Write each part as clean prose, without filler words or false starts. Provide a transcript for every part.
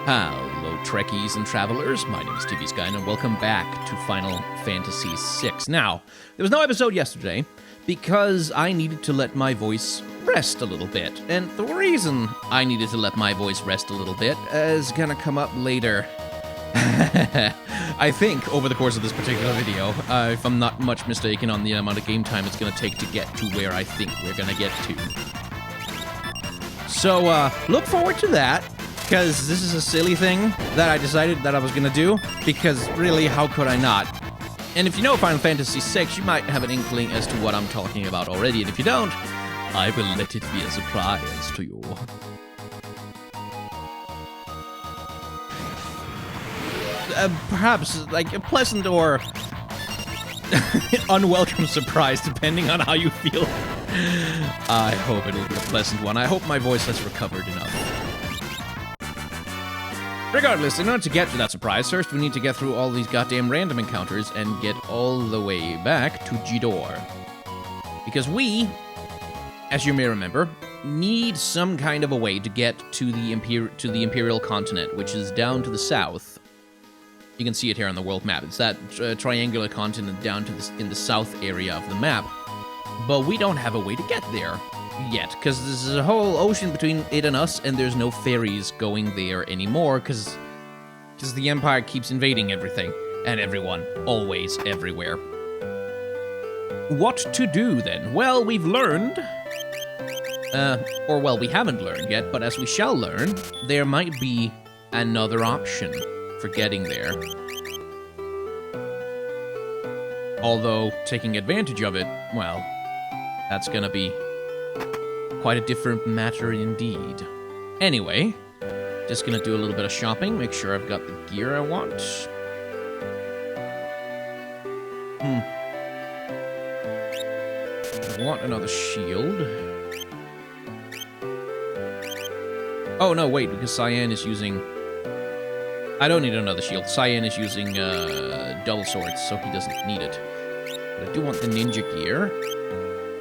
Hello, Trekkies and Travelers. My name is TV Skyn, and welcome back to Final Fantasy VI. Now, there was no episode yesterday because I needed to let my voice rest a little bit. And the reason I needed to let my voice rest a little bit is gonna come up later. I think over the course of this particular video, if I'm not much mistaken on the amount of game time it's gonna take to get to where I think we're gonna get to. So, look forward to that. Because this is a silly thing that I decided that I was going to do, because really, how could I not? And if you know Final Fantasy VI, you might have an inkling as to what I'm talking about already, and if you don't, I will let it be a surprise to you. Perhaps, like, a pleasant or unwelcome surprise, depending on how you feel. I hope it'll be a pleasant one. I hope my voice has recovered enough. Regardless, in order to get to that surprise, first we need to get through all these goddamn random encounters and get all the way back to Jidor. Because we, as you may remember, need some kind of a way to get to the Imperial continent, which is down to the south. You can see it here on the world map. It's that triangular continent down to in the south area of the map. But we don't have a way to get there yet, because there's a whole ocean between it and us, and there's no ferries going there anymore, because the Empire keeps invading everything, and everyone, always, everywhere. What to do, then? Well, we've learned, we haven't learned yet, but as we shall learn, there might be another option for getting there. Although, taking advantage of it, well, that's gonna be quite a different matter indeed. Anyway, just gonna do a little bit of shopping, make sure I've got the gear I want. I want another shield. Oh, no, wait, because Cyan is using... I don't need another shield. Cyan is using double swords, so he doesn't need it. But I do want the ninja gear.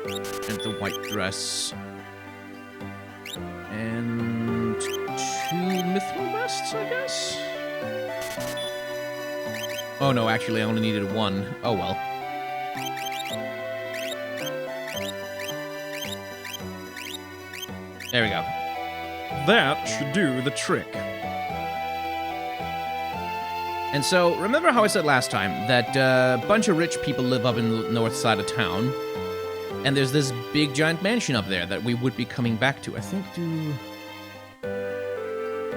And the white dress. And 2 mithril vests, I guess? Oh no, actually I only needed 1. Oh well. There we go. That should do the trick. And so, remember how I said last time that a bunch of rich people live up in the north side of town? And there's this big giant mansion up there that we would be coming back to. I think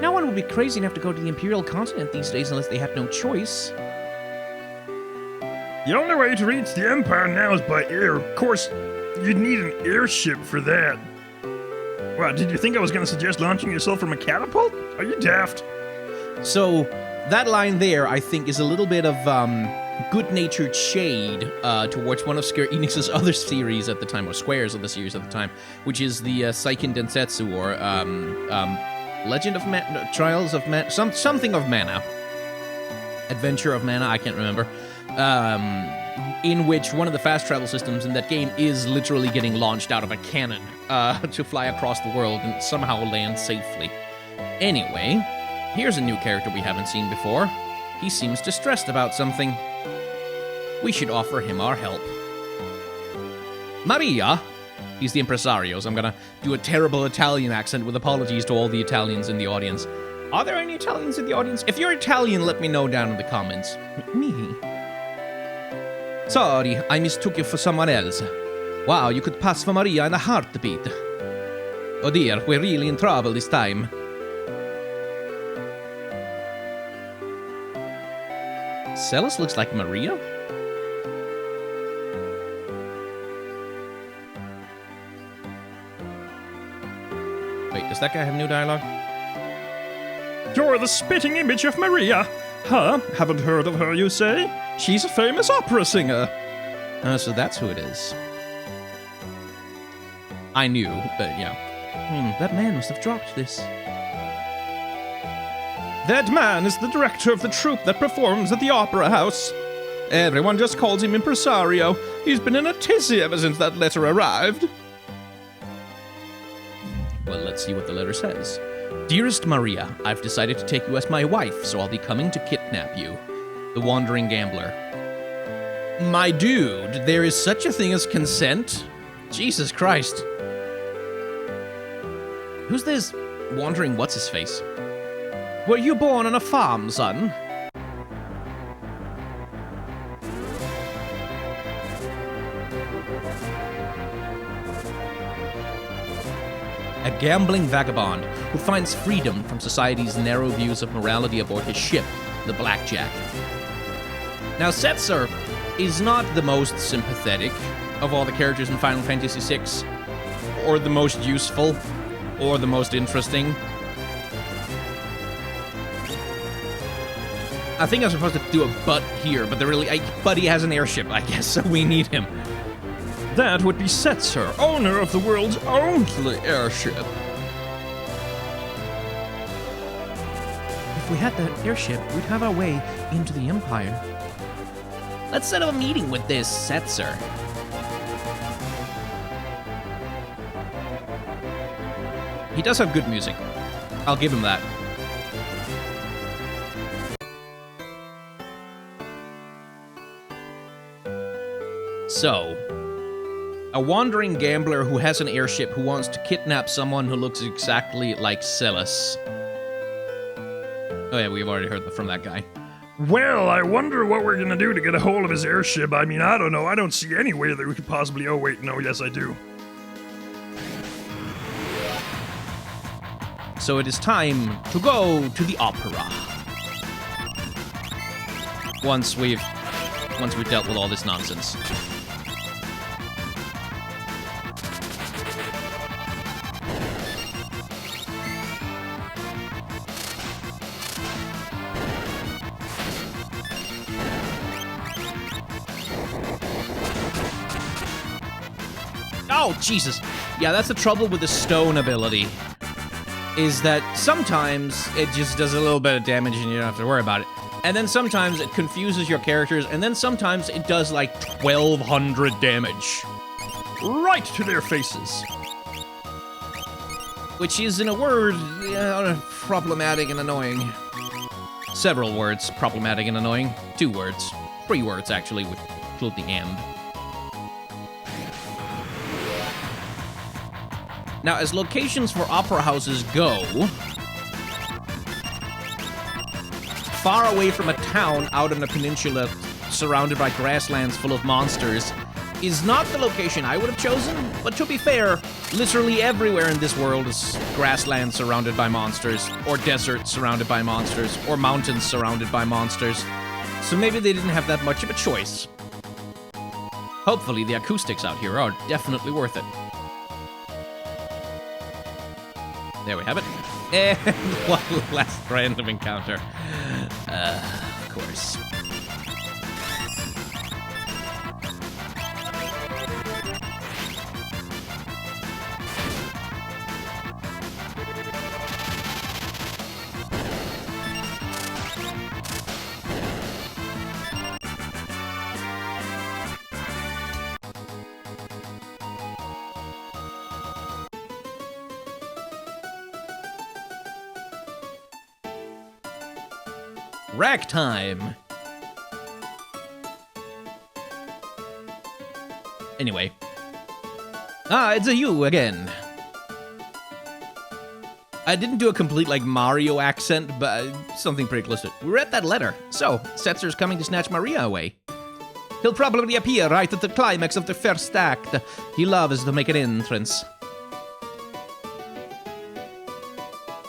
no one would be crazy enough to go to the Imperial continent these days unless they had no choice. The only way to reach the Empire now is by air. Of course, you'd need an airship for that. What, did you think I was going to suggest launching yourself from a catapult? Are you daft? So, that line there, I think, is a little bit of, good-natured shade towards one of Square Enix's other series at the time, or Squares of the series at the time, which is the Seiken Densetsu, or Legend of Mana, Trials of Mana, something of Mana, Adventure of Mana, I can't remember, in which one of the fast travel systems in that game is literally getting launched out of a cannon to fly across the world and somehow land safely. Anyway, here's a new character we haven't seen before. He seems distressed about something. We should offer him our help. Maria! He's the impresario, so I'm gonna do a terrible Italian accent with apologies to all the Italians in the audience. Are there any Italians in the audience? If you're Italian, let me know down in the comments. Me? Sorry, I mistook you for someone else. Wow, you could pass for Maria in a heartbeat. Oh dear, we're really in trouble this time. Celis looks like Maria? Wait, does that guy have new dialogue? You're the spitting image of Maria. Huh? Haven't heard of her, you say? She's a famous opera singer. So that's who it is. I knew, but yeah. That man must have dropped this. That man is the director of the troupe that performs at the Opera House. Everyone just calls him Impresario. He's been in a tizzy ever since that letter arrived. Well, let's see what the letter says. Dearest Maria, I've decided to take you as my wife, so I'll be coming to kidnap you. The Wandering Gambler. My dude, there is such a thing as consent? Jesus Christ. Who's this wandering what's-his-face? Were you born on a farm, son? A gambling vagabond who finds freedom from society's narrow views of morality aboard his ship, the Blackjack. Now, Setzer is not the most sympathetic of all the characters in Final Fantasy VI, or the most useful, or the most interesting. I think I'm supposed to do a but here, but but he has an airship, I guess, so we need him. That would be Setzer, owner of the world's only airship. If we had that airship, we'd have our way into the Empire. Let's set up a meeting with this Setzer. He does have good music. I'll give him that. So, a wandering gambler who has an airship who wants to kidnap someone who looks exactly like Celis. Oh yeah, we've already heard from that guy. Well, I wonder what we're gonna do to get a hold of his airship. I mean, I don't know. I don't see any way that we could possibly... Oh, wait, no, yes, I do. So it is time to go to the opera. Once we've dealt with all this nonsense. Oh, Jesus. Yeah, that's the trouble with the stone ability. Is that sometimes it just does a little bit of damage and you don't have to worry about it. And then sometimes it confuses your characters, and then sometimes it does like 1,200 damage. Right to their faces. Which is, in a word, problematic and annoying. Several words, problematic and annoying. 2 words. 3 words, actually, with including the and. Now, as locations for opera houses go, far away from a town out on a peninsula surrounded by grasslands full of monsters is not the location I would have chosen, but to be fair, literally everywhere in this world is grassland surrounded by monsters, or desert surrounded by monsters, or mountains surrounded by monsters, so maybe they didn't have that much of a choice. Hopefully the acoustics out here are definitely worth it. There we have it. And one last random encounter. Of course. Rack time! Anyway. It's you again. I didn't do a complete, like, Mario accent, but something pretty close to it. We read that letter. So, Setzer's coming to snatch Maria away. He'll probably appear right at the climax of the first act. He loves to make an entrance.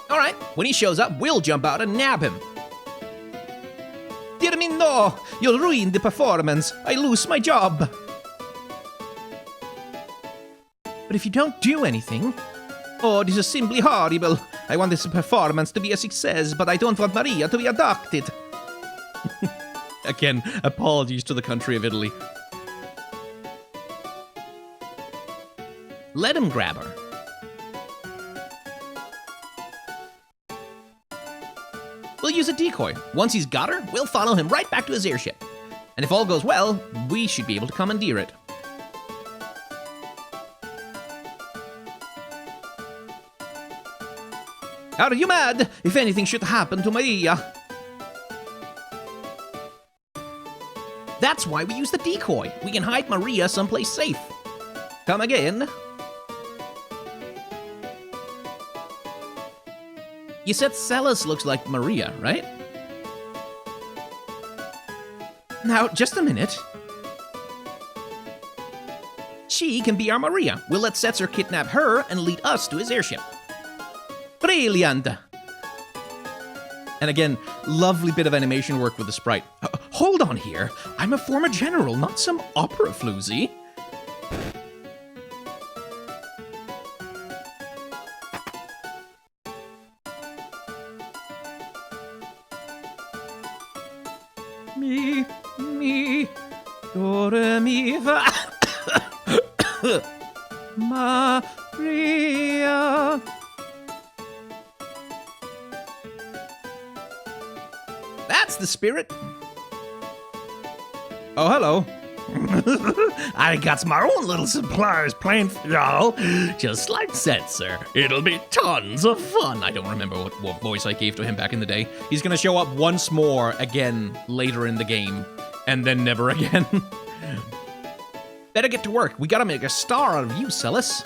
Alright, when he shows up, we'll jump out and nab him. Dear me, no! You'll ruin the performance. I lose my job. But if you don't do anything... Oh, this is simply horrible. I want this performance to be a success, but I don't want Maria to be abducted. Again, apologies to the country of Italy. Let him grab her. We'll use a decoy. Once he's got her, we'll follow him right back to his airship. And if all goes well, we should be able to commandeer it. Are you mad? If anything should happen to Maria. That's why we use the decoy. We can hide Maria someplace safe. Come again? You said Celis looks like Maria, right? Now, just a minute. She can be our Maria. We'll let Setzer kidnap her and lead us to his airship. Brilliant! And again, lovely bit of animation work with the sprite. Hold on here. I'm a former general, not some opera floozy. Me, do, re, mi, fa. Maria. That's the spirit. Oh, hello. I got my own little surprise planned for y'all, just like Setzer. It'll be tons of fun. I don't remember what voice I gave to him back in the day. He's gonna show up once more again later in the game, and then never again. Better get to work. We gotta make a star out of you, Celis.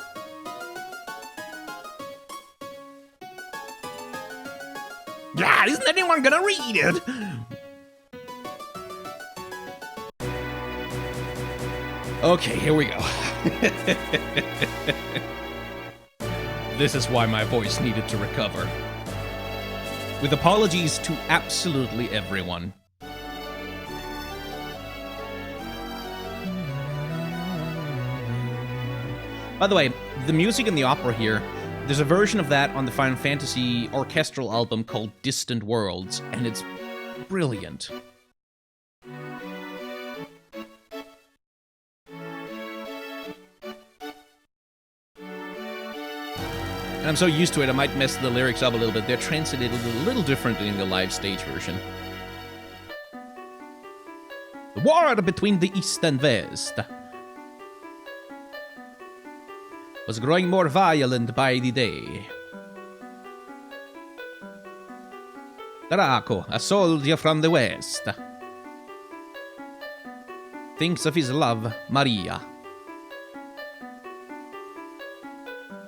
Yeah, isn't anyone gonna read it? Okay, here we go. This is why my voice needed to recover. With apologies to absolutely everyone. By the way, the music in the opera here, there's a version of that on the Final Fantasy orchestral album called Distant Worlds, and it's brilliant. And I'm so used to it, I might mess the lyrics up a little bit. They're translated a little differently in the live stage version. The war between the East and West was growing more violent by the day. Draco, a soldier from the West, thinks of his love, Maria,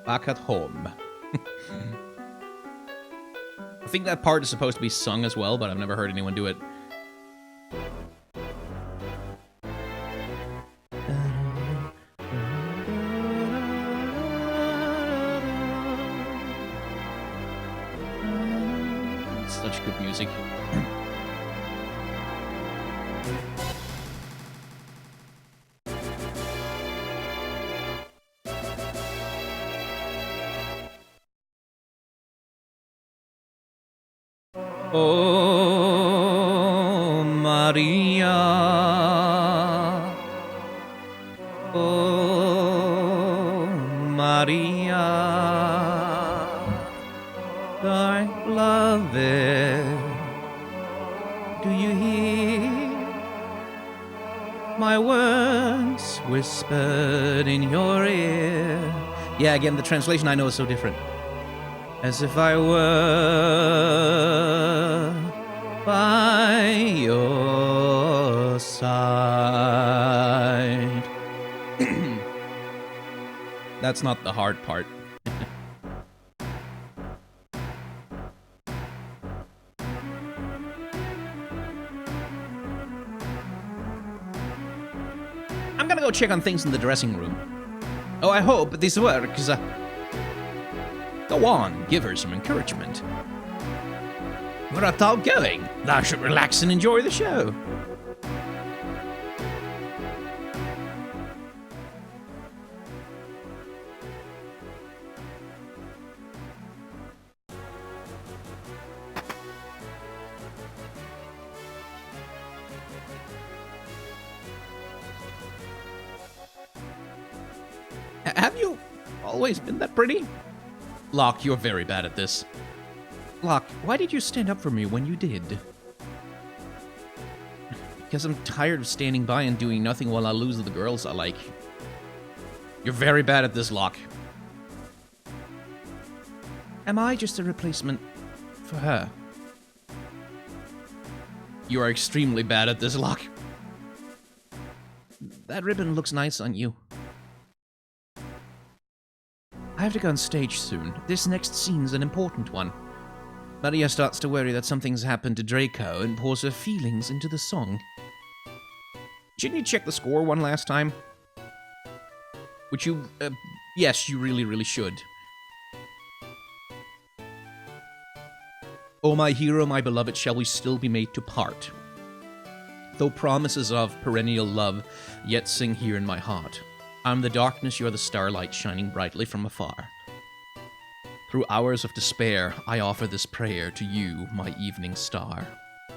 back at home. I think that part is supposed to be sung as well, but I've never heard anyone do it. Such good music. Oh, Maria. Oh, Maria. Thy beloved, do you hear my words whispered in your ear? Yeah, again, the translation I know is so different. As if I were by your side. That's not the hard part. I'm gonna go check on things in the dressing room. Oh, I hope this works. Go on, give her some encouragement. Where art thou going? Thou should relax and enjoy the show. Have you always been that pretty? Locke, you're very bad at this. Locke, why did you stand up for me when you did? Because I'm tired of standing by and doing nothing while I lose the girls I like. You're very bad at this, Locke. Am I just a replacement for her? You are extremely bad at this, Locke. That ribbon looks nice on you. I have to go on stage soon. This next scene's an important one. Maria starts to worry that something's happened to Draco and pours her feelings into the song. Shouldn't you check the score one last time? Which you... yes, you really, really should. O my hero, my beloved, shall we still be made to part? Though promises of perennial love, yet sing here in my heart. I'm the darkness, you're the starlight shining brightly from afar. Through hours of despair, I offer this prayer to you, my evening star.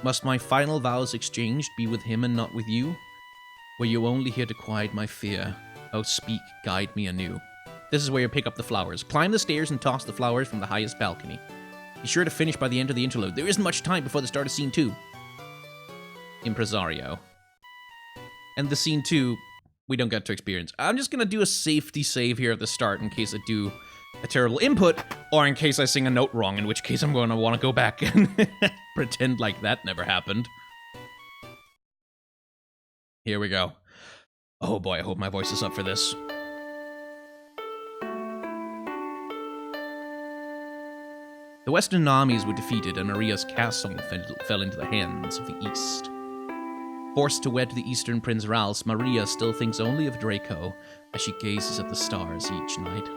Must my final vows exchanged be with him and not with you? Were you only here to quiet my fear? Oh, speak, guide me anew. This is where you pick up the flowers. Climb the stairs and toss the flowers from the highest balcony. Be sure to finish by the end of the interlude. There isn't much time before the start of Scene 2. Impresario. And the Scene 2, we don't get to experience. I'm just gonna do a safety save here at the start in case I do a terrible input, or in case I sing a note wrong, in which case I'm gonna want to go back and pretend like that never happened. Here we go. Oh boy, I hope my voice is up for this. The western armies were defeated and Maria's castle fell into the hands of the east. Forced to wed the eastern Prince Ralph, Maria still thinks only of Draco as she gazes at the stars each night.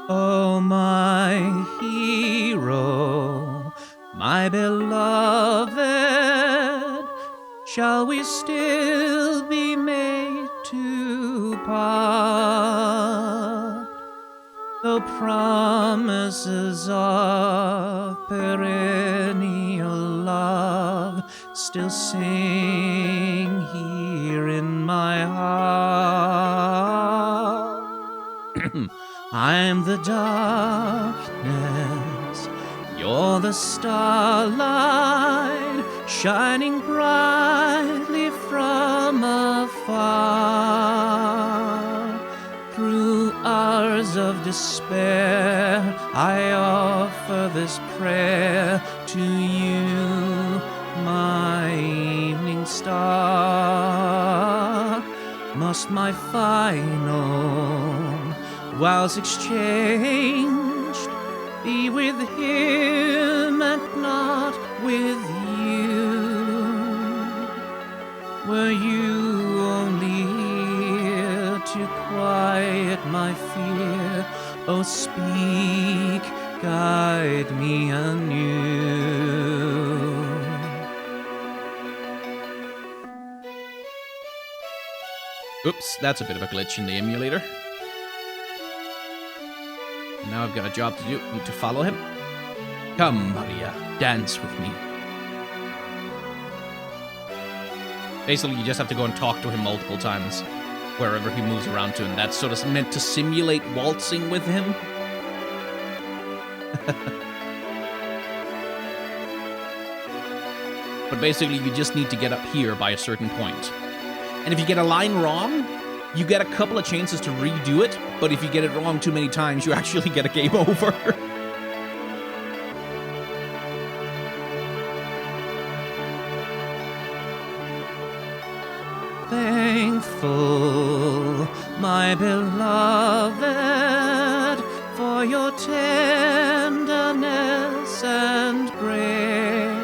Oh, my hero, my beloved, shall we still be made to part? Though promises of perennial love still sing here in my heart. I'm the darkness, you're the starlight, shining brightly from afar. Through hours of despair, I offer this prayer to you, my evening star. Must my final vows exchanged be with him and not with you? Were you only here to quiet my fear? Oh, speak, guide me anew. Oops, that's a bit of a glitch in the emulator. Now I've got a job to do. Need to follow him. Come, Maria, dance with me. Basically, you just have to go and talk to him multiple times, wherever he moves around to, and that's sort of meant to simulate waltzing with him. But basically, you just need to get up here by a certain point. And if you get a line wrong, you get a couple of chances to redo it, but if you get it wrong too many times, you actually get a game over. Thankful, my beloved, for your tenderness and grace.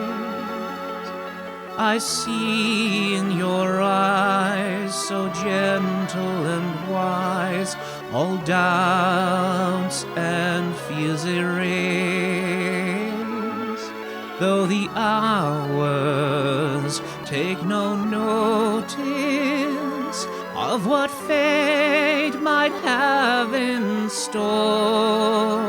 I see in your eyes, so gentle and wise, all doubts and fears erase. Though the hours take no notice of what fate might have in store,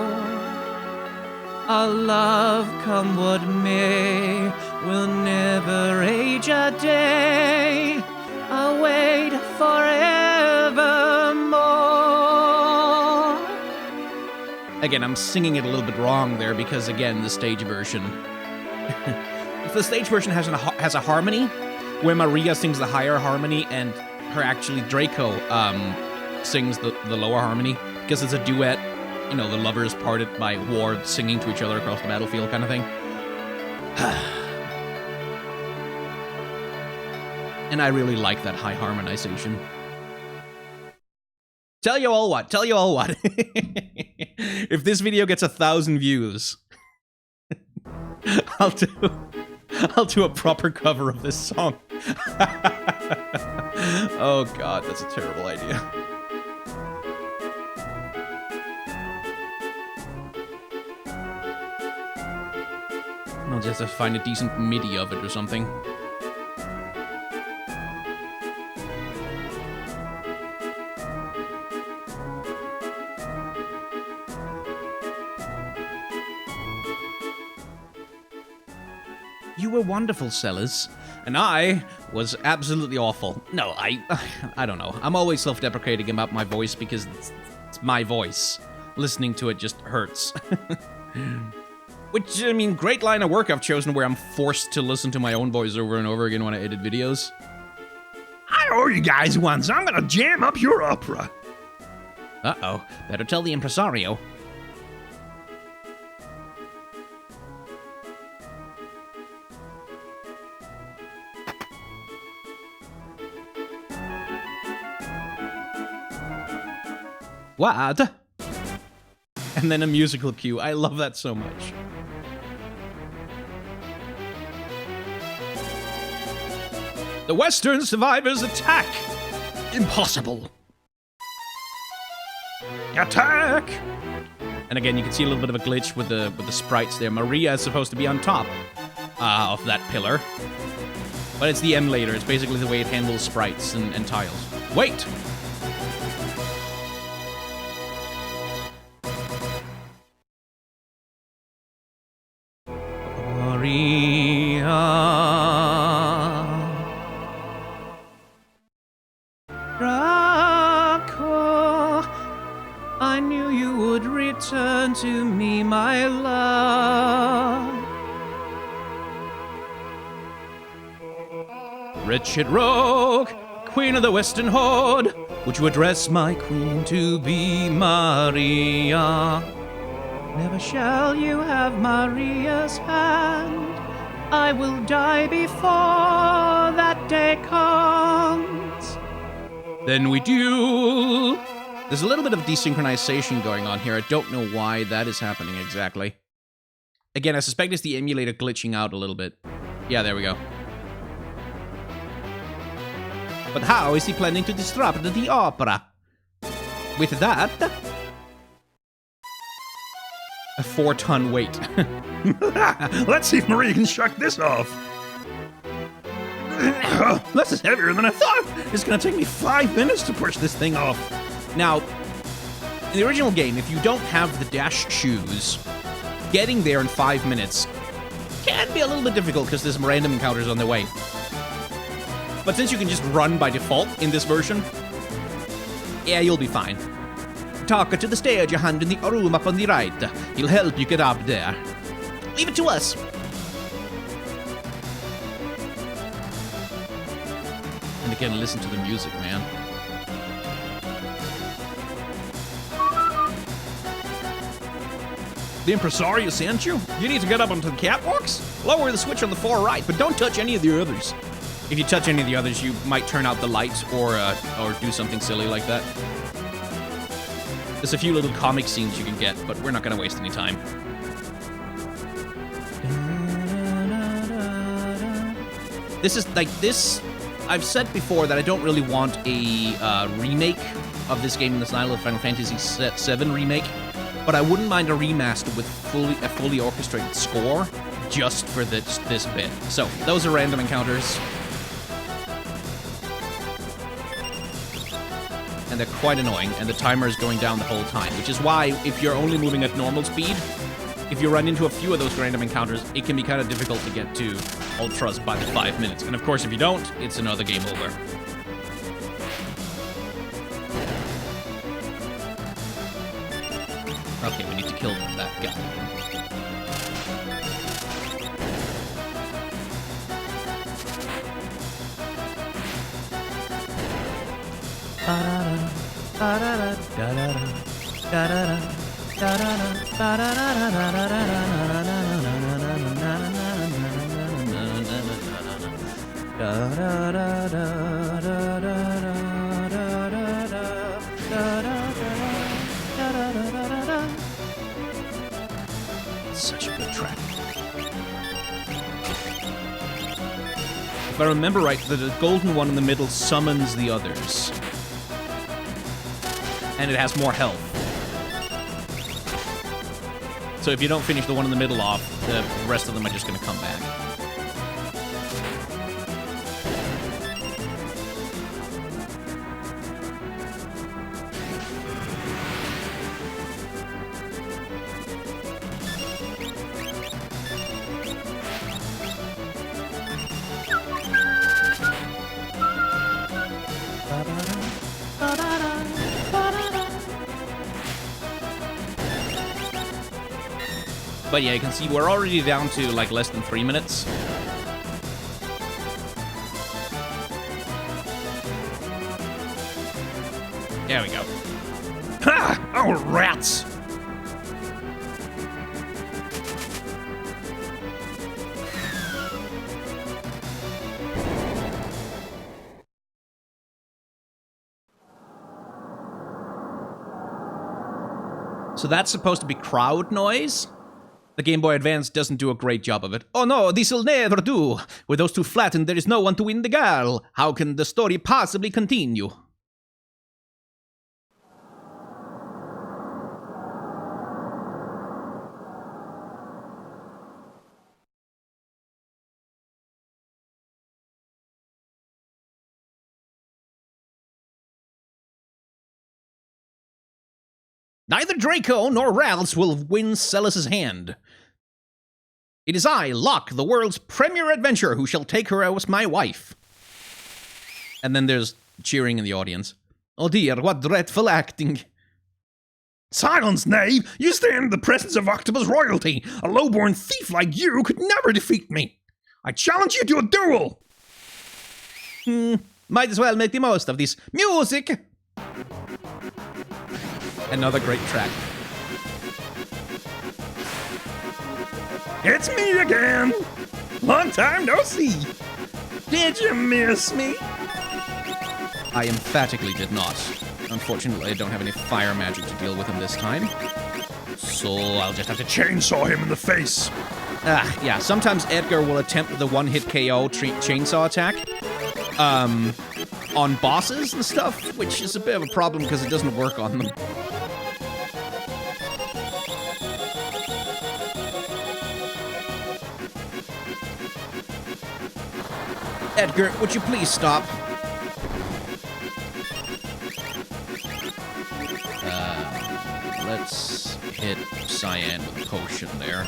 our love, come what may, will never age a day, await forevermore. Again, I'm singing it a little bit wrong there because, again, the stage version. If the stage version has a harmony, where Maria sings the higher harmony and actually Draco sings the lower harmony, because it's a duet, you know, the lovers parted by war singing to each other across the battlefield kind of thing. And I really like that high harmonization. Tell you all what. If this video gets 1,000 views, I'll do a proper cover of this song. Oh god, that's a terrible idea. I'll just have to find a decent MIDI of it or something. You were wonderful, Sellers, and I was absolutely awful. No, I don't know. I'm always self-deprecating about my voice because it's my voice. Listening to it just hurts. Which, I mean, great line of work I've chosen where I'm forced to listen to my own voice over and over again when I edit videos. I owe you guys one, so I'm gonna jam up your opera. Uh-oh. Better tell the impresario. What? And then a musical cue. I love that so much. The Western survivors attack! Impossible! Attack! And again, you can see a little bit of a glitch with the sprites there. Maria is supposed to be on top of that pillar. But it's the emulator. It's basically the way it handles sprites and tiles. Wait! Draco, I knew you would return to me, my love. Wretched rogue, queen of the western horde, would you address my queen to be Maria? Never shall you have Maria's hand. I will die before that day comes. Then we duel. There's a little bit of desynchronization going on here. I don't know why that is happening exactly. Again, I suspect it's the emulator glitching out a little bit. Yeah, there we go. But how is he planning to disrupt the opera? With that... a 4-ton weight. Let's see if Maria can shuck this off. This is heavier than I thought. It's gonna take me 5 minutes to push this thing off. Now, in the original game, if you don't have the dash shoes, getting there in 5 minutes can be a little bit difficult because there's some random encounters on the way. But since you can just run by default in this version, yeah, you'll be fine. Talk to the stage hand in the room up on the right. He'll help you get up there. Leave it to us. And again, listen to the music, man. The impresario sent you? You need to get up onto the catwalks? Lower the switch on the far right, but don't touch any of the others. If you touch any of the others, you might turn out the lights or do something silly like that. There's a few little comic scenes you can get, but we're not going to waste any time. This is, like, this... I've said before that I don't really want a remake of this game in the style of Final Fantasy VII Remake, but I wouldn't mind a remaster with a fully orchestrated score just for this bit. So, those are random encounters. And they're quite annoying, and the timer is going down the whole time, which is why, if you're only moving at normal speed, if you run into a few of those random encounters, it can be kind of difficult to get to Ultras by the 5 minutes. And of course, if you don't, it's another game over. Okay, we need to kill that guy. Such a good track. If I remember right, the golden one in the middle summons the others. And it has more health. So if you don't finish the one in the middle off, the rest of them are just going to come back. But yeah, you can see we're already down to like less than 3 minutes. There we go. Ha! Oh, rats! So that's supposed to be crowd noise? The Game Boy Advance doesn't do a great job of it. Oh no, this'll never do! With those two flattened, there is no one to win the girl. How can the story possibly continue? Neither Draco nor Ralphs will win Celis's hand. It is I, Locke, the world's premier adventurer, who shall take her as my wife. And then there's cheering in the audience. Oh dear, what dreadful acting. Silence, knave! You stand in the presence of Octopus royalty. A low-born thief like you could never defeat me. I challenge you to a duel! Might as well make the most of this music. Another great track. It's me again! Long time no see! Did you miss me? I emphatically did not. Unfortunately, I don't have any fire magic to deal with him this time. So I'll just have to Chainsaw him in the face! yeah, sometimes Edgar will attempt the one-hit KO chainsaw attack. On bosses and stuff, which is a bit of a problem because it doesn't work on them. Edgar, would you please stop? Let's hit Cyan with a potion there.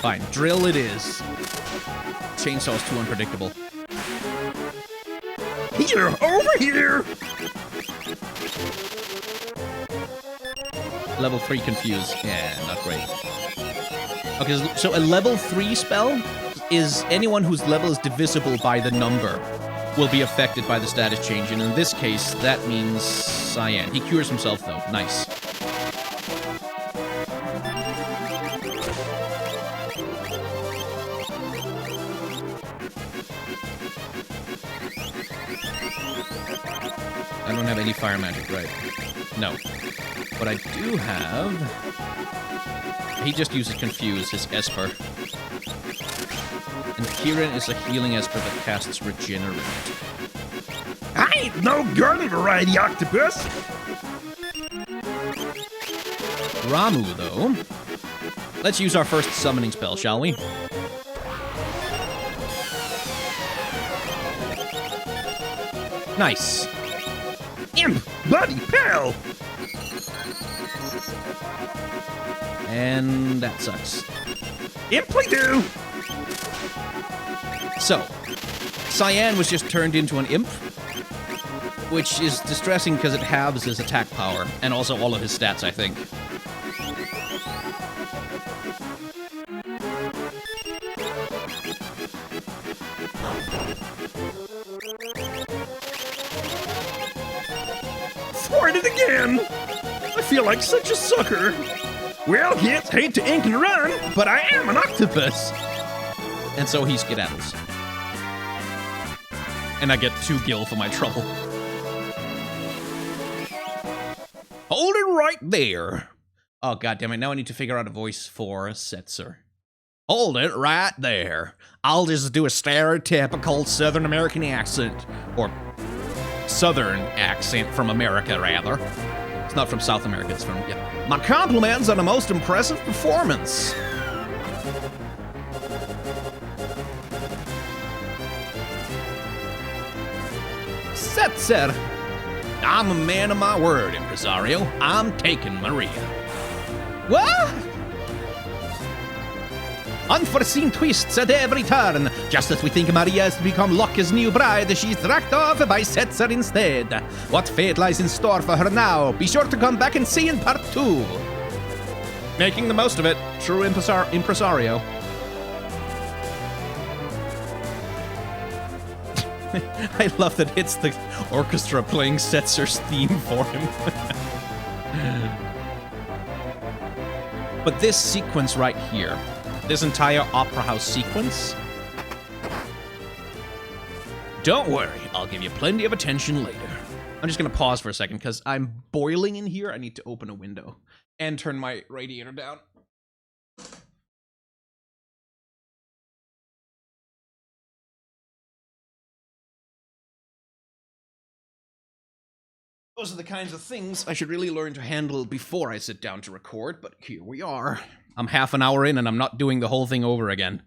Fine, drill it is. Chainsaw's too unpredictable. Here, over here! Level 3 confuse. Yeah, not great. Okay, so a level 3 spell is anyone whose level is divisible by the number will be affected by the status change, and in this case, that means Cyan. He cures himself, though. Nice. I don't have any fire magic, right? No. But I do have... He just uses Confuse, his Esper. And Kieran is a healing Esper that casts Regenerate. I ain't no garden variety octopus! Ramu, though. Let's use our first summoning spell, shall we? Nice. Imp! Buddy! Pal! And that sucks. Imply-do! So, Cyan was just turned into an imp, which is distressing because it halves his attack power, and also all of his stats, I think. destroyed it again! I feel like such a sucker. Well, yes, hate to ink and run, but I am an octopus. And so he skedaddles. And I get 2 gil for my trouble. Hold it right there. Oh, goddammit, now I need to figure out a voice for Setzer. Hold it right there. I'll just do a stereotypical Southern American accent. Or Southern accent from America, rather. It's not from South America, it's from, yeah. My compliments on a most impressive performance. Setzer. I'm a man of my word, impresario. I'm taking Maria. What? Unforeseen twists at every turn. Just as we think Maria is to become Locke's new bride, she's dragged off by Setzer instead. What fate lies in store for her now? Be sure to come back and see in part 2. Making the most of it. True impresario. I love that it's the orchestra playing Setzer's theme for him. But this sequence right here, this entire opera house sequence, don't worry, I'll give you plenty of attention later. I'm just gonna pause for a second because I'm boiling in here. I need to open a window and turn my radiator down. Those are the kinds of things I should really learn to handle before I sit down to record, but here we are. I'm half an hour in and I'm not doing the whole thing over again.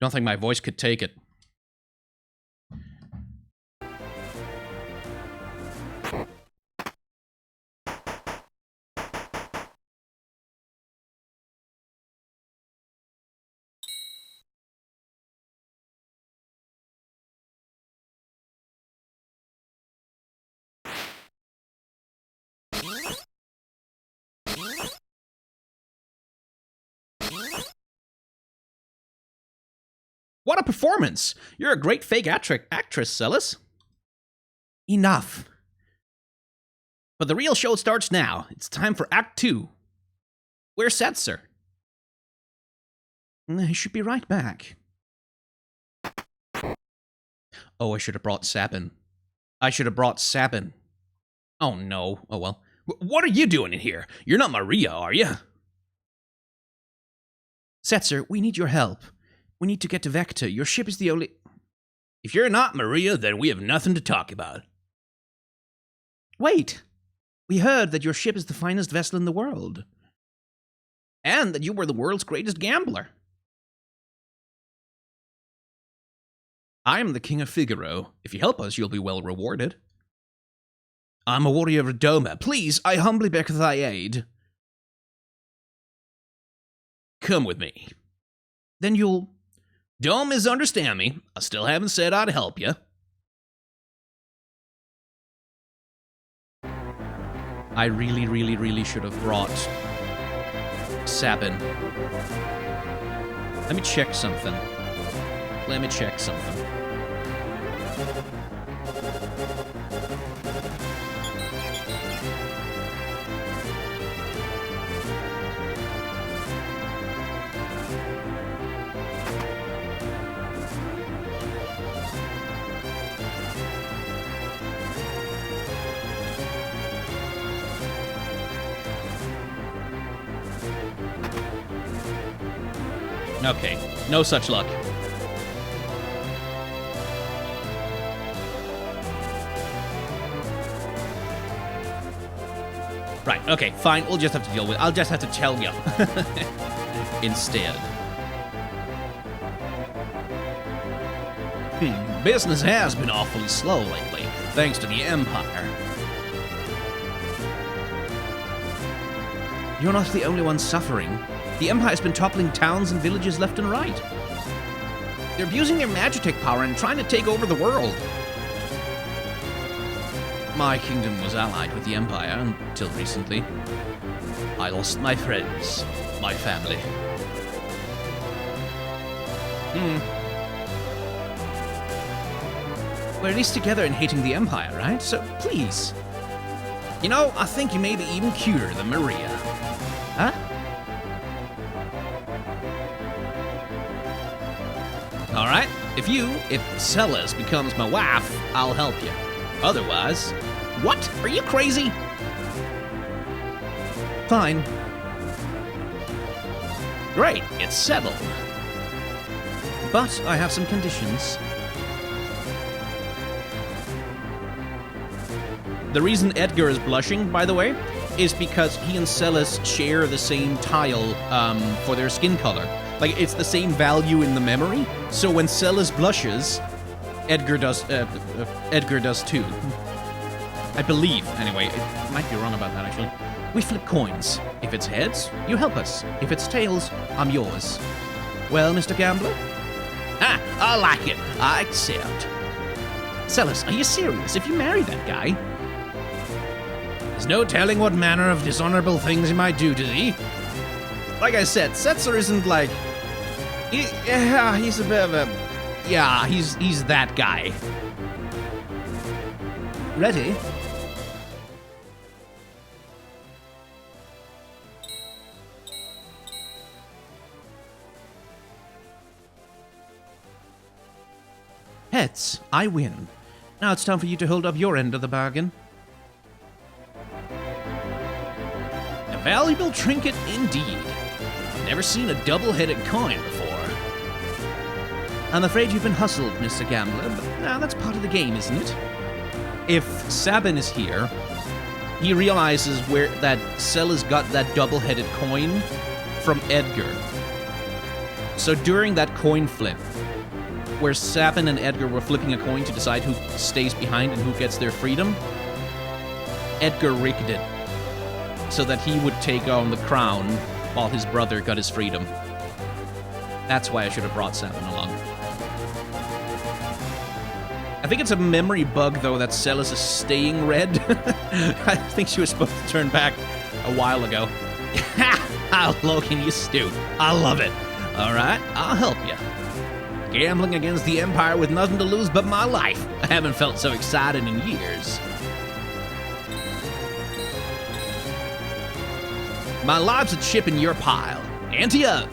Don't think my voice could take it. What a performance! You're a great fake actress, Celis. Enough. But the real show starts now. It's time for Act 2. Where's Setzer? I should be right back. Oh, I should have brought Sabin. Oh no. Oh well. What are you doing in here? You're not Maria, are you? Setzer, we need your help. We need to get to Vector. Your ship is the only... If you're not Maria, then we have nothing to talk about. Wait. We heard that your ship is the finest vessel in the world. And that you were the world's greatest gambler. I am the King of Figaro. If you help us, you'll be well rewarded. I'm a warrior of Doma. Please, I humbly beg thy aid. Come with me. Then you'll... Don't misunderstand me. I still haven't said I'd help you. I really should have brought Sabin. Let me check something. Okay, no such luck. Right, okay, fine, we'll just have to deal with it. I'll just have to tell you. Instead. Business has been awfully slow lately, thanks to the Empire. You're not the only one suffering. The Empire's been toppling towns and villages left and right. They're abusing their magitek power and trying to take over the world. My kingdom was allied with the Empire until recently. I lost my friends, my family. We're at least together in hating the Empire, right? So please, You know, I think you may be even cuter than Maria. Huh? Alright, if Celis becomes my wife, I'll help you. Otherwise, what? Are you crazy? Fine. Great, it's settled. But I have some conditions. The reason Edgar is blushing, by the way, is because he and Celis share the same tile for their skin color. Like, it's the same value in the memory, so when Celis blushes, Edgar does too. I believe, anyway. I might be wrong about that, actually. We flip coins. If it's heads, you help us. If it's tails, I'm yours. Well, Mr. Gambler? Ah, I like it. I accept. Celis, are you serious? If you marry that guy... There's no telling what manner of dishonorable things he might do to thee. Like I said, Setzer isn't like... he's a bit of a... Yeah, he's that guy. Ready? Heads, I win. Now it's time for you to hold up your end of the bargain. A valuable trinket indeed. I've never seen a double-headed coin before. I'm afraid you've been hustled, Mr. Gambler, but now that's part of the game, isn't it? If Sabin is here, he realizes that Celis got that double-headed coin from Edgar. So during that coin flip, where Sabin and Edgar were flipping a coin to decide who stays behind and who gets their freedom, Edgar rigged it so that he would take on the crown while his brother got his freedom. That's why I should have brought Sabin along. I think it's a memory bug, though, that Celis is staying red. I think she was supposed to turn back a while ago. How low can you stoop? I love it. All right, I'll help you. Gambling against the Empire with nothing to lose but my life. I haven't felt so excited in years. My life's a chip in your pile. Ante up!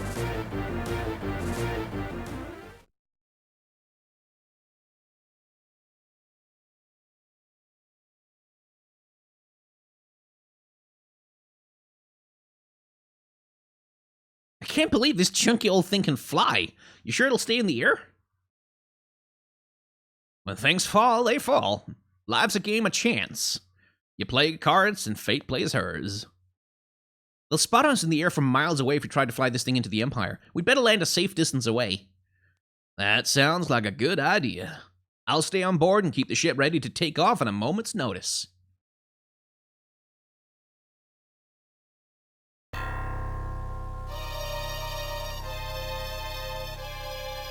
I can't believe this chunky old thing can fly. You sure it'll stay in the air? When things fall, they fall. Life's a game of chance. You play cards, and fate plays hers. They'll spot us in the air from miles away if we try to fly this thing into the Empire. We'd better land a safe distance away. That sounds like a good idea. I'll stay on board and keep the ship ready to take off on a moment's notice.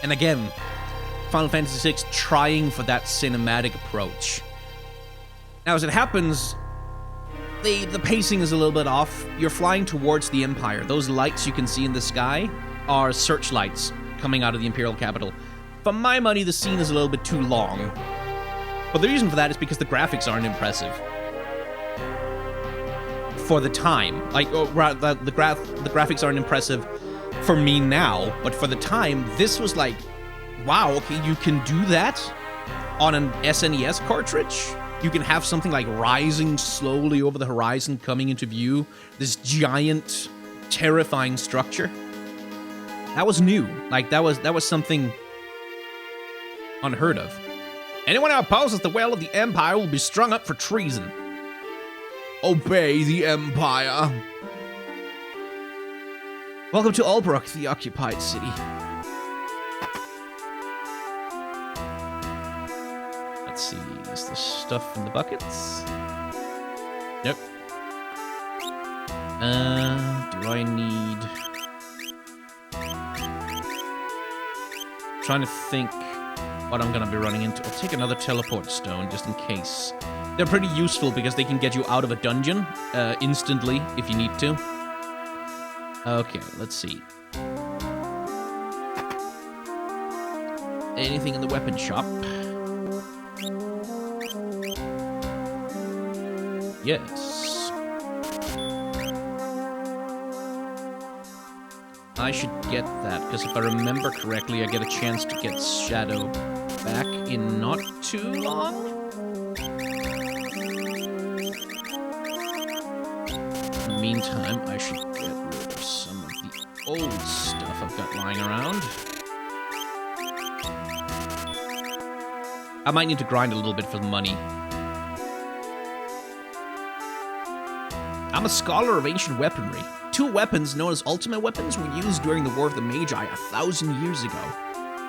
And again, Final Fantasy VI trying for that cinematic approach. Now, as it happens, the pacing is a little bit off. You're flying towards the Empire. Those lights you can see in the sky are searchlights coming out of the Imperial capital. For my money, the scene is a little bit too long. But the reason for that is because the graphics aren't impressive. For the time. Like, the graphics aren't impressive for me now, but for the time, this was like, wow, okay, you can do that on an SNES cartridge? You can have something like rising slowly over the horizon, coming into view, this giant, terrifying structure. That was new. Like, that was something unheard of. Anyone who opposes the will of the Empire will be strung up for treason. Obey the Empire. Welcome to Albrook, the occupied city. Let's see, is there stuff in the buckets? Nope. Do I need... Trying to think what I'm gonna be running into. I'll take another teleport stone just in case. They're pretty useful because they can get you out of a dungeon instantly if you need to. Okay, let's see. Anything in the weapon shop? yes. I should get that, because if I remember correctly, I get a chance to get Shadow back in not too long? In the meantime, I should get rid of some of the old stuff I've got lying around. I might need to grind a little bit for the money. I'm a scholar of ancient weaponry. 2 weapons known as ultimate weapons were used during the War of the Magi 1,000 years ago.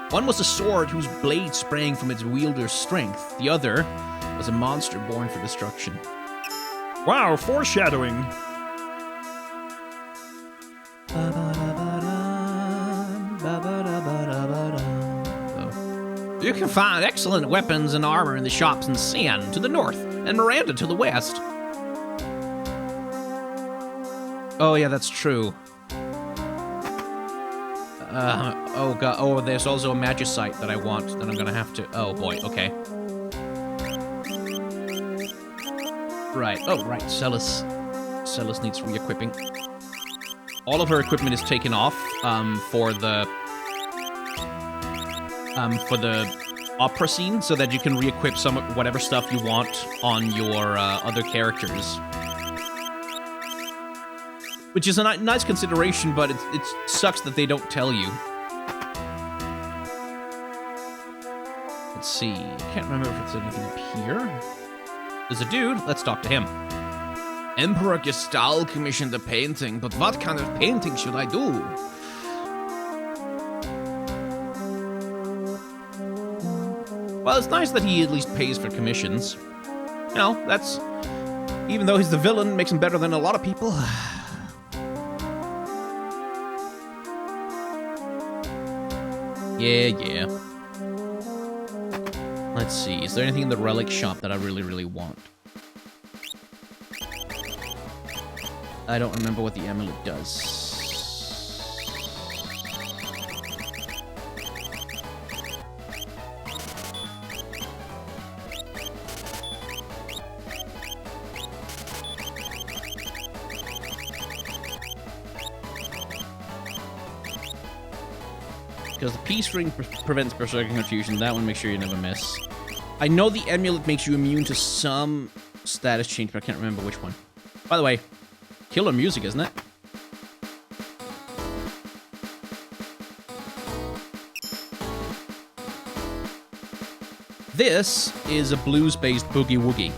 One was a sword whose blade sprang from its wielder's strength. The other was a monster born for destruction. Wow, foreshadowing. You can find excellent weapons and armor in the shops in Sian to the north and Miranda to the west. Oh yeah, that's true. Oh god. Oh, there's also a magicite that I want that I'm gonna have to. Oh boy. Okay. Right. Oh right. Celis needs re-equipping. All of her equipment is taken off. For the opera scene, so that you can re-equip some whatever stuff you want on your other characters. Which is a nice consideration, but it sucks that they don't tell you. Let's see. Can't remember if it's anything up here. There's a dude. Let's talk to him. Emperor Gestal commissioned a painting, but what kind of painting should I do? Well, it's nice that he at least pays for commissions. You know, that's... Even though he's the villain, makes him better than a lot of people. Yeah. Let's see. Is there anything in the relic shop that I really, really want? I don't remember what the amulet does. Because the peace ring prevents berserker confusion. That one, make sure you never miss. I know the amulet makes you immune to some status change, but I can't remember which one. By the way, killer music, isn't it? This is a blues-based boogie-woogie.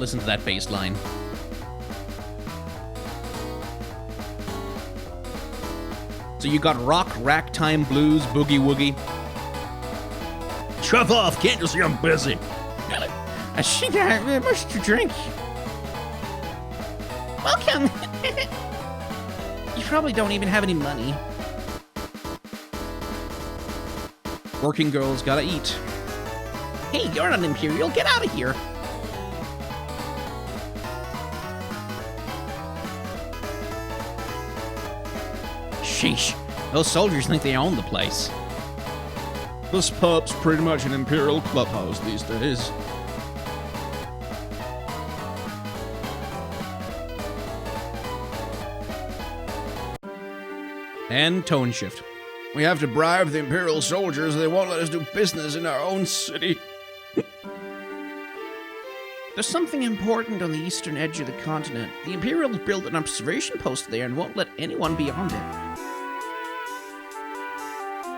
Listen to that bass line. So you got rock, ragtime, blues, boogie-woogie. Shove off, can't you see I'm busy? I think I have much to drink. Welcome. You probably don't even have any money. Working girls gotta eat. Hey, you're not Imperial. Get out of here. Sheesh. Those soldiers think they own the place. This pub's pretty much an Imperial clubhouse these days. And tone shift. We have to bribe the Imperial soldiers. They won't let us do business in our own city. There's something important on the eastern edge of the continent. The Imperials built an observation post there and won't let anyone beyond it.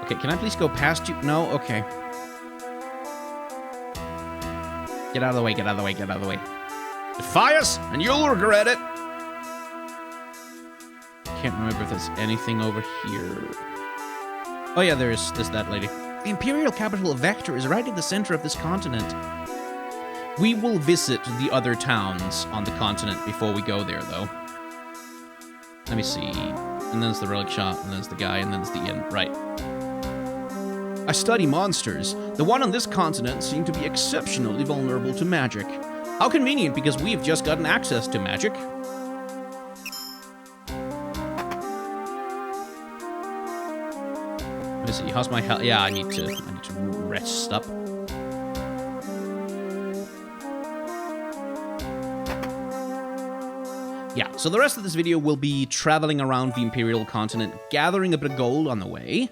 Okay, can I please go past you? No? Okay. Get out of the way, get out of the way, get out of the way. Defy us, and you'll regret it. Can't remember if there's anything over here. Oh yeah, there's that lady. The Imperial capital of Vector is right in the center of this continent. We will visit the other towns on the continent before we go there, though. Let me see. And then there's the relic shop, and then there's the guy, and then there's the inn. Right. I study monsters. The one on this continent seem to be exceptionally vulnerable to magic. How convenient, because we've just gotten access to magic. Let me see. How's my health? Yeah, I need to rest up. Yeah, so the rest of this video will be traveling around the Imperial continent, gathering a bit of gold on the way,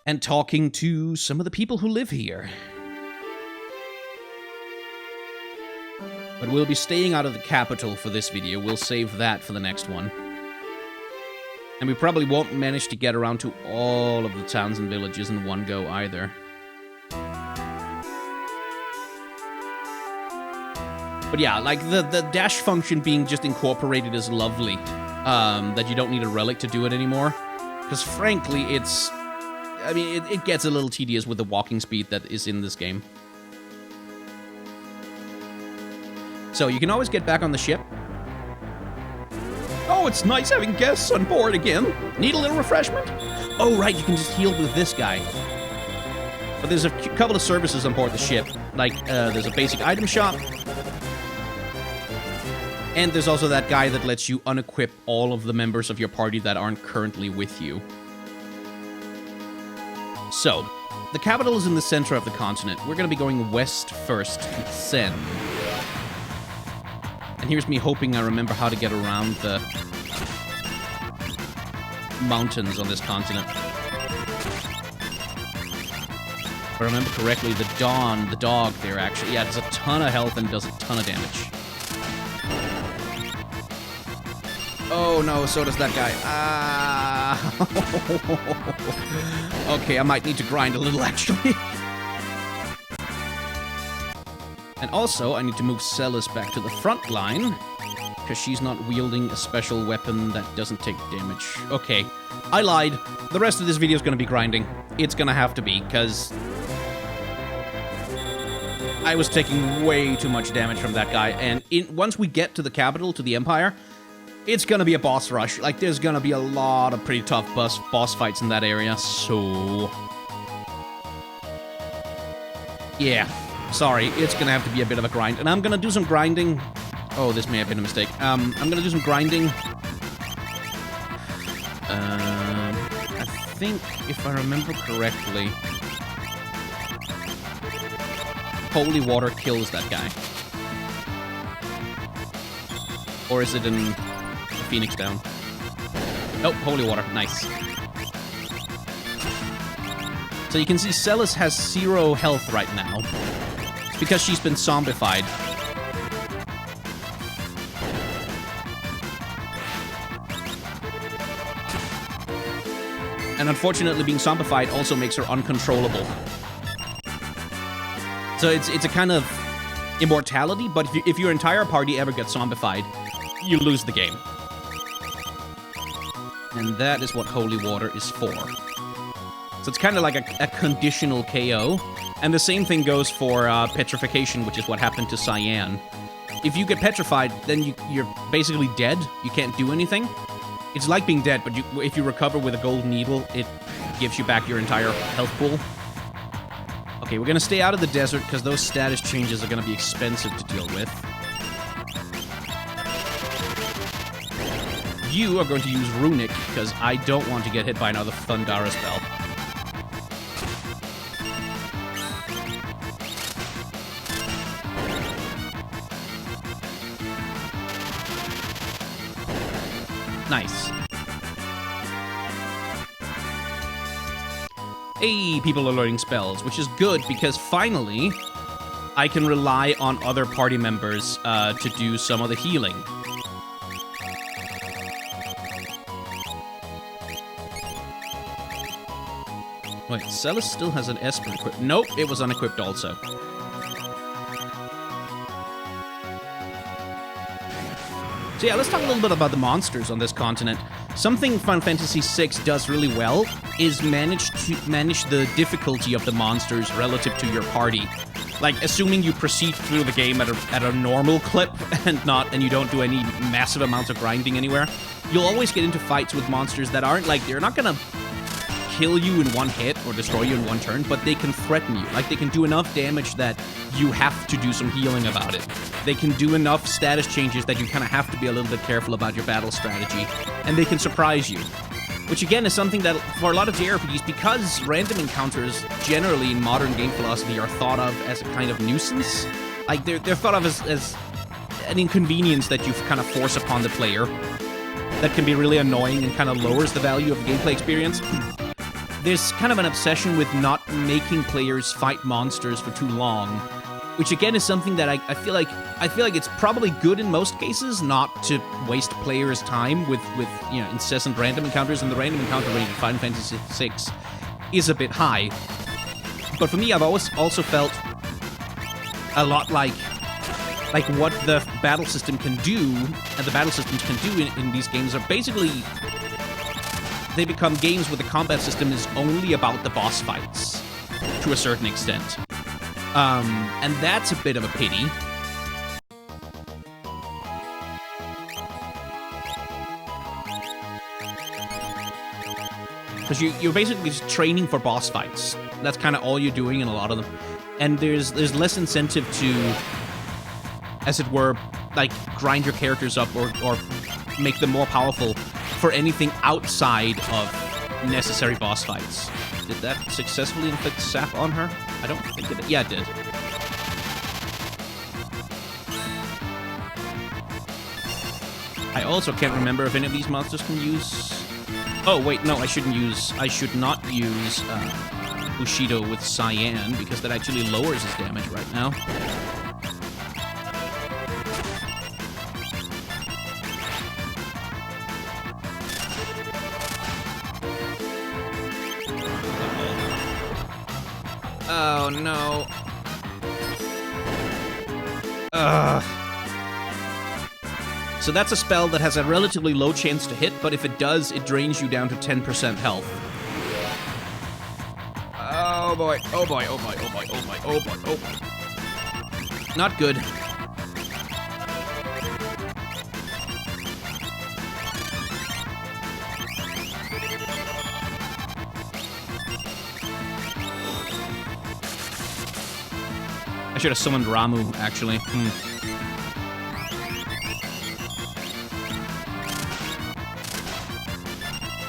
and talking to some of the people who live here. But we'll be staying out of the capital for this video. We'll save that for the next one. And we probably won't manage to get around to all of the towns and villages in one go either. But yeah, like the dash function being just incorporated is lovely. That you don't need a relic to do it anymore. Because frankly, it's... I mean, it gets a little tedious with the walking speed that is in this game. So you can always get back on the ship. Oh, it's nice having guests on board again. Need a little refreshment? Oh, right, you can just heal with this guy. But there's a couple of services on board the ship. Like, there's a basic item shop. And there's also that guy that lets you unequip all of the members of your party that aren't currently with you. So, the capital is in the center of the continent. We're going to be going west first to Sen. And here's me hoping I remember how to get around the mountains on this continent. If I remember correctly, the Dawn, the dog there actually, yeah, does a ton of health and does a ton of damage. Oh no, so does that guy. Ah. Okay, I might need to grind a little actually. And also, I need to move Celis back to the front line, because she's not wielding a special weapon that doesn't take damage. Okay, I lied. The rest of this video is going to be grinding. It's going to have to be, because I was taking way too much damage from that guy, and once we get to the capital, to the Empire, it's going to be a boss rush. Like, there's going to be a lot of pretty tough boss fights in that area, so... yeah. Sorry, it's gonna have to be a bit of a grind. And I'm gonna do some grinding. Oh, this may have been a mistake. I'm gonna do some grinding. I think, if I remember correctly, holy water kills that guy. Or is it in Phoenix Down? Nope, holy water. Nice. So you can see Celis has 0 health right now. Because she's been zombified. And unfortunately, being zombified also makes her uncontrollable. So it's a kind of immortality, but if your entire party ever gets zombified, you lose the game. And that is what holy water is for. So it's kind of like a conditional KO. And the same thing goes for petrification, which is what happened to Cyan. If you get petrified, then you're basically dead. You can't do anything. It's like being dead, but if you recover with a golden needle, it gives you back your entire health pool. Okay, we're going to stay out of the desert, because those status changes are going to be expensive to deal with. You are going to use Runic, because I don't want to get hit by another Thundara spell. Nice. Hey, people are learning spells, which is good because finally I can rely on other party members to do some of the healing. Wait, Celis still has an Esper equipped. Nope, it was unequipped also. So yeah, let's talk a little bit about the monsters on this continent. Something Final Fantasy VI does really well is manage the difficulty of the monsters relative to your party. Like, assuming you proceed through the game at a normal clip and you don't do any massive amounts of grinding anywhere, you'll always get into fights with monsters that aren't like, they're not gonna kill you in one hit or destroy you in one turn, but they can threaten you. Like, they can do enough damage that you have to do some healing about it. They can do enough status changes that you kind of have to be a little bit careful about your battle strategy, and they can surprise you. Which again is something that, for a lot of JRPGs, because random encounters generally in modern game philosophy are thought of as a kind of nuisance, like they're thought of as an inconvenience that you kind of force upon the player that can be really annoying and kind of lowers the value of the gameplay experience. There's kind of an obsession with not making players fight monsters for too long, which again is something that I feel like it's probably good in most cases not to waste players' time with incessant random encounters, and the random encounter rate in Final Fantasy VI is a bit high. But for me, I've always also felt a lot like what the battle system can do, and the battle systems can do in these games are basically, they become games where the combat system is only about the boss fights, to a certain extent. And that's a bit of a pity. Because you're basically just training for boss fights. That's kind of all you're doing in a lot of them. And there's less incentive to, as it were, like, grind your characters up or make them more powerful for anything outside of necessary boss fights. Did that successfully inflict sap on her? I don't think it did. Yeah, it did. I also can't remember if any of these monsters can use... Oh, wait, no, I should not use Bushido with Cyan, because that actually lowers his damage right now. Oh, no. So that's a spell that has a relatively low chance to hit, but if it does, it drains you down to 10% health. Oh boy, oh boy, oh boy, oh boy, oh boy, oh boy, oh boy. Not good. I should have summoned Ramu, actually.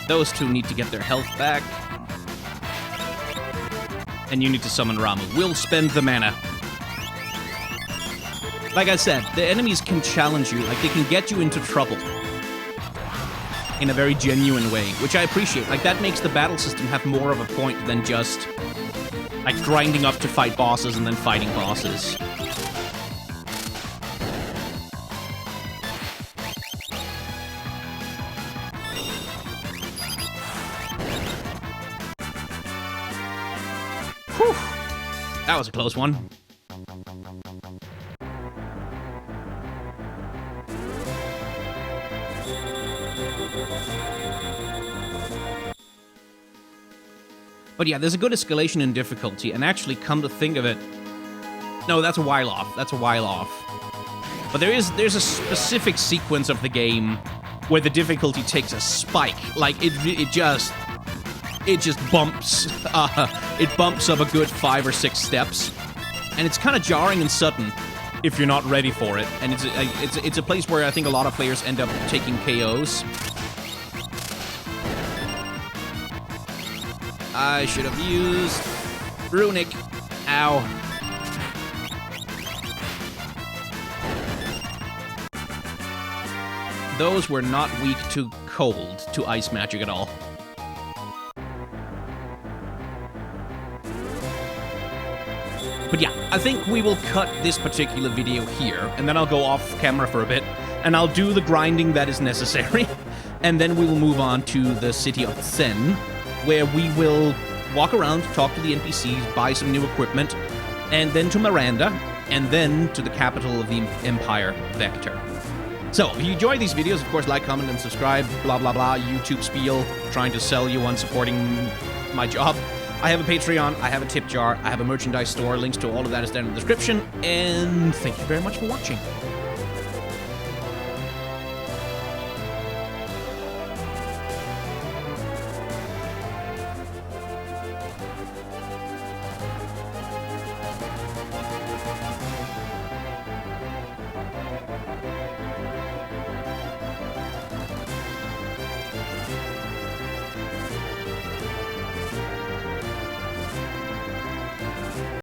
Those two need to get their health back. And you need to summon Ramu. We'll spend the mana. Like I said, the enemies can challenge you. Like, they can get you into trouble. In a very genuine way, which I appreciate. Like, that makes the battle system have more of a point than just, like, grinding up to fight bosses and then fighting bosses. Whew. That was a close one. But yeah, there's a good escalation in difficulty, and actually, come to think of it... No, that's a while off. That's a while off. But there's a specific sequence of the game where the difficulty takes a spike. Like, it just bumps. It bumps up a good 5 or 6 steps. And it's kind of jarring and sudden if you're not ready for it. And it's a place where I think a lot of players end up taking KOs. I should have used Runic. Ow. Those were not weak to cold, to ice magic at all. But yeah, I think we will cut this particular video here, and then I'll go off camera for a bit, and I'll do the grinding that is necessary, and then we will move on to the city of Sen, where we will walk around, talk to the NPCs, buy some new equipment, and then to Miranda, and then to the capital of the Empire, Vector. So, if you enjoy these videos, of course, like, comment, and subscribe, blah, blah, blah, YouTube spiel, trying to sell you on supporting my job. I have a Patreon, I have a tip jar, I have a merchandise store, links to all of that is down in the description, and thank you very much for watching.